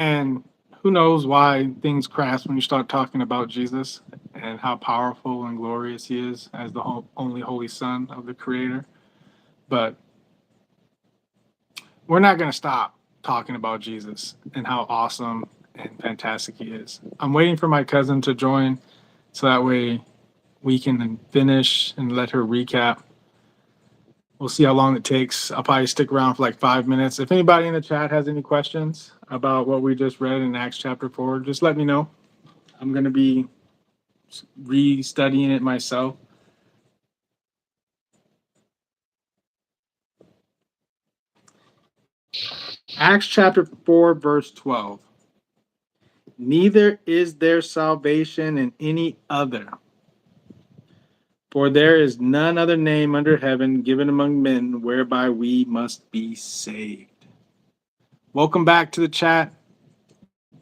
And who knows why things crash when you start talking about Jesus and how powerful and glorious he is as the only Holy Son of the Creator. But we're not going to stop talking about Jesus and how awesome and fantastic he is. I'm waiting for my cousin to join so that way we can finish and let her recap. We'll see how long it takes. I'll probably stick around for like 5 minutes. If anybody in the chat has any questions about what we just read in Acts chapter 4, just let me know. I'm going to be re-studying it myself. Acts chapter 4, verse 12. Neither is there salvation in any other, for there is none other name under heaven given among men whereby we must be saved. Welcome back to the chat.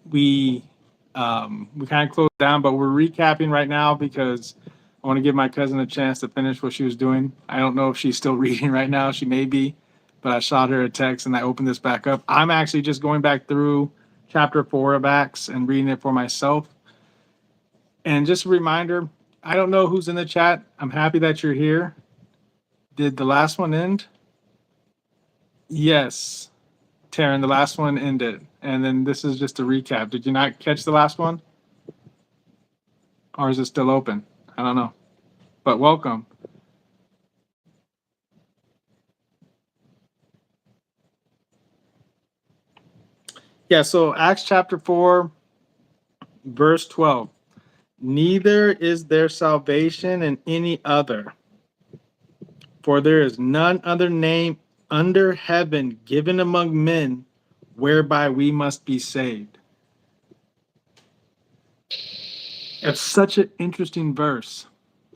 We kind of closed down, but we're recapping right now because I want to give my cousin a chance to finish what she was doing. I don't know if she's still reading right now. She may be, but I shot her a text and I opened this back up. I'm actually just going back through chapter 4 of Acts and reading it for myself. And just a reminder, I don't know who's in the chat. I'm happy that you're here. Did the last one end? Yes, Taryn, the last one ended. And then this is just a recap. Did you not catch the last one? Or is it still open? I don't know. But welcome. Yeah, so Acts chapter 4, verse 12. Neither is there salvation in any other, for there is none other name under heaven given among men whereby we must be saved. It's such an interesting verse.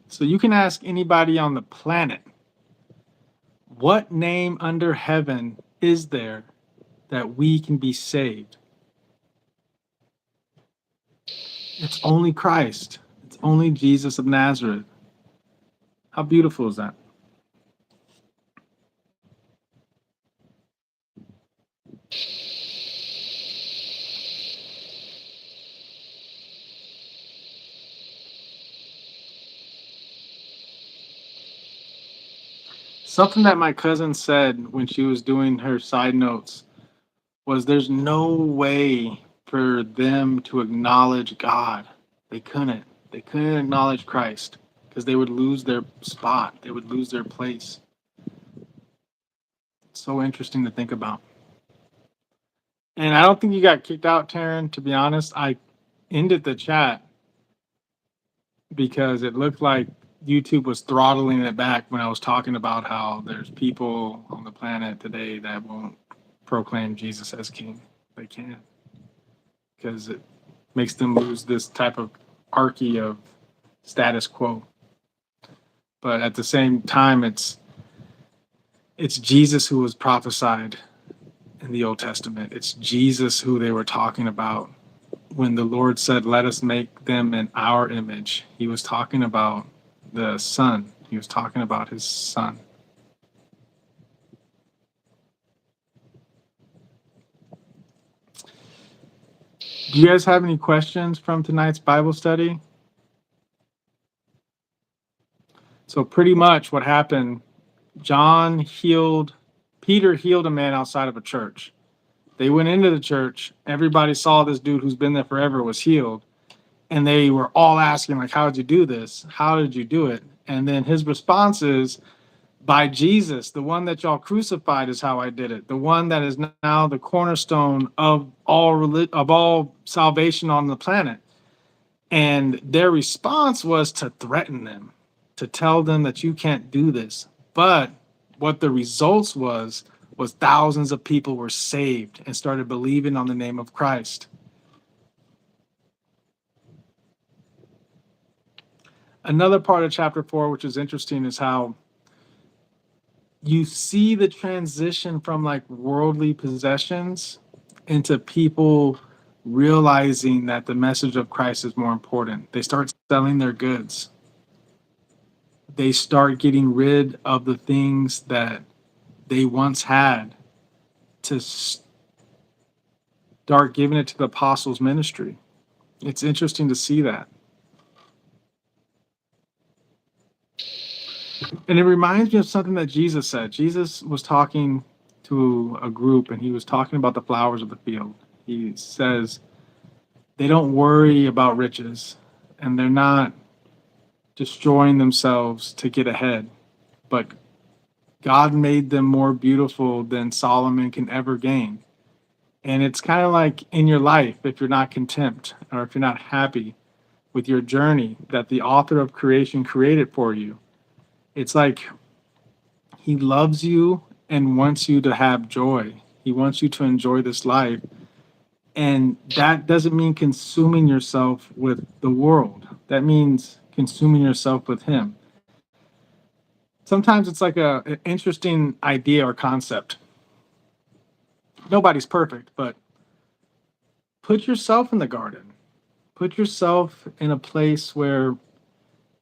So you can ask anybody on the planet, what name under heaven is there that we can be saved? It's only Christ. It's only Jesus of Nazareth. How beautiful is that? Something that my cousin said when she was doing her side notes was there's no way for them to acknowledge God. They couldn't. They couldn't acknowledge Christ because they would lose their spot. They would lose their place. So interesting to think about. And I don't think you got kicked out, Taryn. To be honest, I ended the chat because it looked like YouTube was throttling it back when I was talking about how there's people on the planet today that won't proclaim Jesus as king. They can't because it makes them lose this type of archy of status quo. But at the same time, it's Jesus who was prophesied in the Old Testament. It's Jesus who they were talking about when the Lord said, "Let us make them in our image." He was talking about the Son. He was talking about his Son. Do you guys have any questions from tonight's Bible study? So pretty much what happened, Peter healed a man outside of a church. They went into the church. Everybody saw this dude who's been there forever was healed. And they were all asking, like, how did you do this? How did you do it? And then his response is, by Jesus, the one that y'all crucified is how I did it. The one that is now the cornerstone of all salvation on the planet. And their response was to threaten them, to tell them that you can't do this. But what the results was thousands of people were saved and started believing on the name of Christ. Another part of chapter 4, which is interesting, is how you see the transition from like worldly possessions into people realizing that the message of Christ is more important. They start selling their goods. They start getting rid of the things that they once had to Dark giving it to the apostles' ministry. It's interesting to see that. And it reminds me of something that Jesus said. Jesus was talking to a group and he was talking about the flowers of the field. He says, they don't worry about riches and they're not destroying themselves to get ahead, but God made them more beautiful than Solomon can ever gain. And it's kind of like in your life, if you're not content or if you're not happy with your journey that the author of creation created for you, it's like he loves you and wants you to have joy. He wants you to enjoy this life. And that doesn't mean consuming yourself with the world. That means consuming yourself with him. Sometimes it's like an interesting idea or concept. Nobody's perfect, but put yourself in the garden. Put yourself in a place where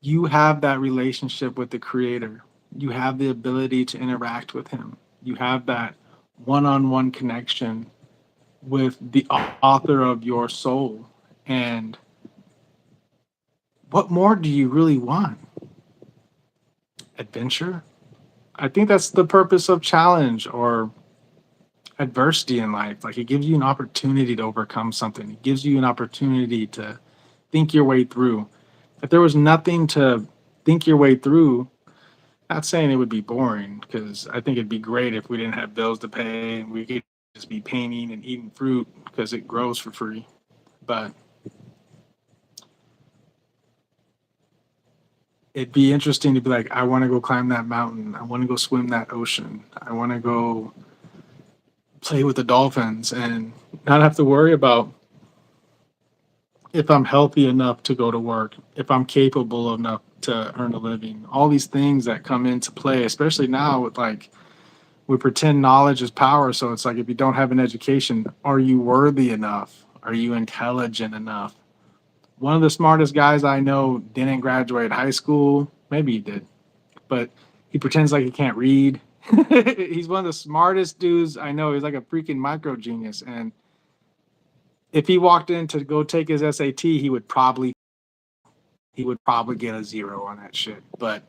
you have that relationship with the creator. You have the ability to interact with him. You have that one-on-one connection with the author of your soul. And what more do you really want? Adventure? I think that's the purpose of challenge or adversity in life. Like it gives you an opportunity to overcome something. It gives you an opportunity to think your way through. If there was nothing to think your way through, not saying it would be boring, because I think it'd be great if we didn't have bills to pay and we could just be painting and eating fruit because it grows for free. But it'd be interesting to be like, I want to go climb that mountain. I want to go swim that ocean. I want to go play with the dolphins and not have to worry about if I'm healthy enough to go to work, if I'm capable enough to earn a living. All these things that come into play, especially now with like we pretend knowledge is power. So it's like if you don't have an education, are you worthy enough? Are you intelligent enough? One of the smartest guys I know didn't graduate high school. Maybe he did, but he pretends like he can't read. He's one of the smartest dudes I know. He's like a freaking micro genius. And if he walked in to go take his SAT, he would probably get a zero on that shit. But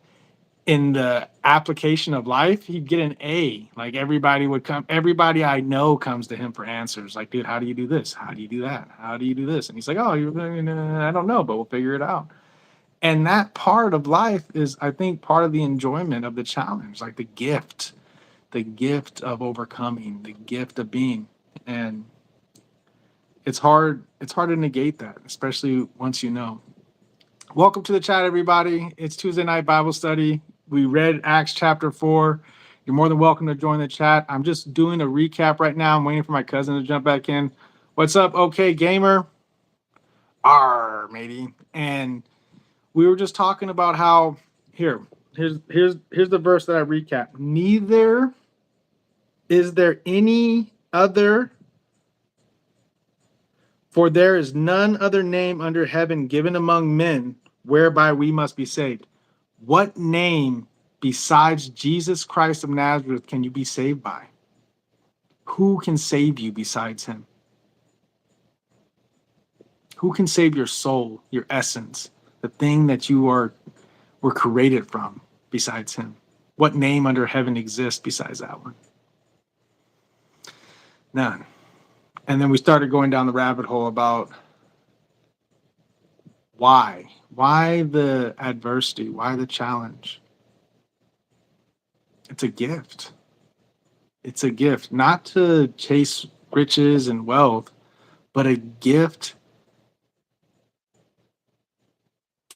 in the application of life, he'd get an A. Like everybody I know comes to him for answers. Like, dude, how do you do this? How do you do that? How do you do this? And he's like, oh, I don't know, but we'll figure it out. And that part of life is, I think, part of the enjoyment of the challenge, like the gift of overcoming, the gift of being. And it's hard to negate that, especially once you know. Welcome to the chat, everybody. It's Tuesday night Bible study. We read Acts chapter 4. You're more than welcome to join the chat. I'm just doing a recap right now. I'm waiting for my cousin to jump back in. What's up, okay, gamer? Matey. And we were just talking about how here's the verse that I recap. Neither is there any other, for there is none other name under heaven given among men whereby we must be saved. What name besides Jesus Christ of Nazareth can you be saved by? Who can save you besides him? Who can save your soul, your essence, the thing that you were created from besides him? What name under heaven exists besides that one? None. And then we started going down the rabbit hole about why the adversity, why the challenge. It's a gift. It's a gift, not to chase riches and wealth, but a gift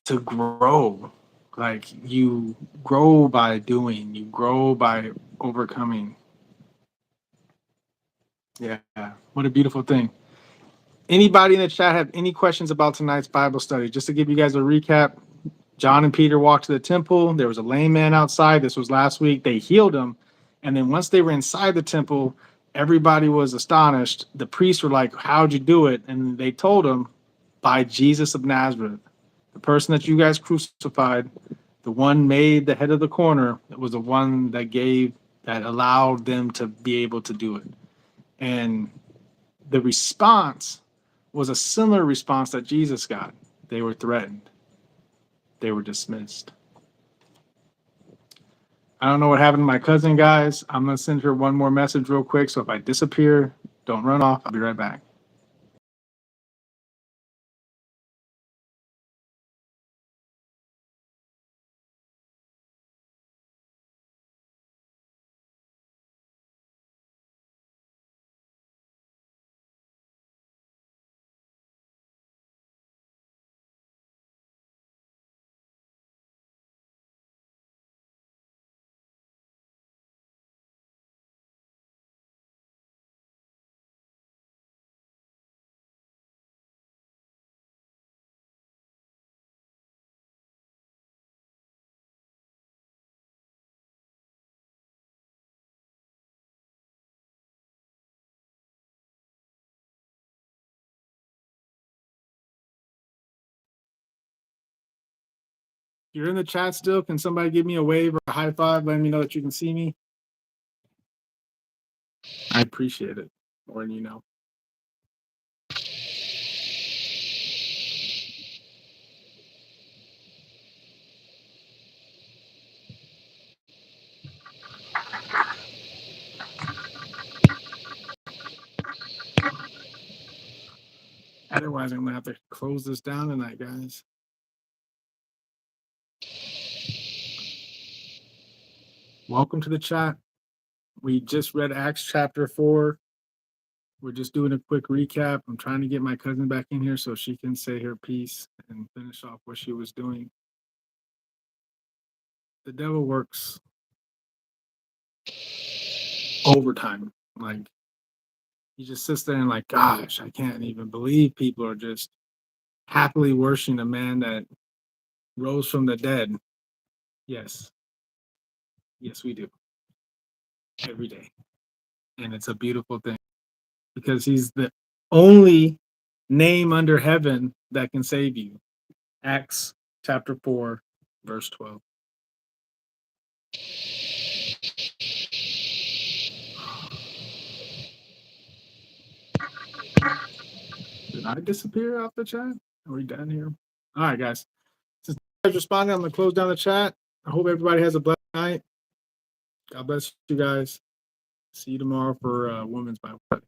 to grow. Like you grow by doing, you grow by overcoming. Yeah, what a beautiful thing. Anybody in the chat have any questions about tonight's Bible study? Just to give you guys a recap, John and Peter walked to the temple. There was a lame man outside. This was last week. They healed him. And then once they were inside the temple, everybody was astonished. The priests were like, how'd you do it? And they told him, by Jesus of Nazareth, the person that you guys crucified, the one made the head of the corner, it was the one that allowed them to be able to do it. And the response was a similar response that Jesus got. They were threatened. They were dismissed. I don't know what happened to my cousin, guys. I'm going to send her one more message real quick. So if I disappear, don't run off. I'll be right back. You're in the chat still. Can somebody give me a wave or a high five, letting me know that you can see me? I appreciate it more than you know. Otherwise, I'm going to have to close this down tonight, guys. Welcome to the chat. We just read Acts chapter 4. We're just doing a quick recap. I'm trying to get my cousin back in here so she can say her piece and finish off what she was doing. The devil works overtime. Like, he just sits there and like, gosh, I can't even believe people are just happily worshiping a man that rose from the dead. Yes. Yes, we do. Every day. And it's a beautiful thing because he's the only name under heaven that can save you. Acts chapter 4, verse 12. Did I disappear off the chat? Are we done here? All right, guys. Since you guys responded, I'm going to close down the chat. I hope everybody has a blessed night. God bless you guys. See you tomorrow for Women's Bible Study.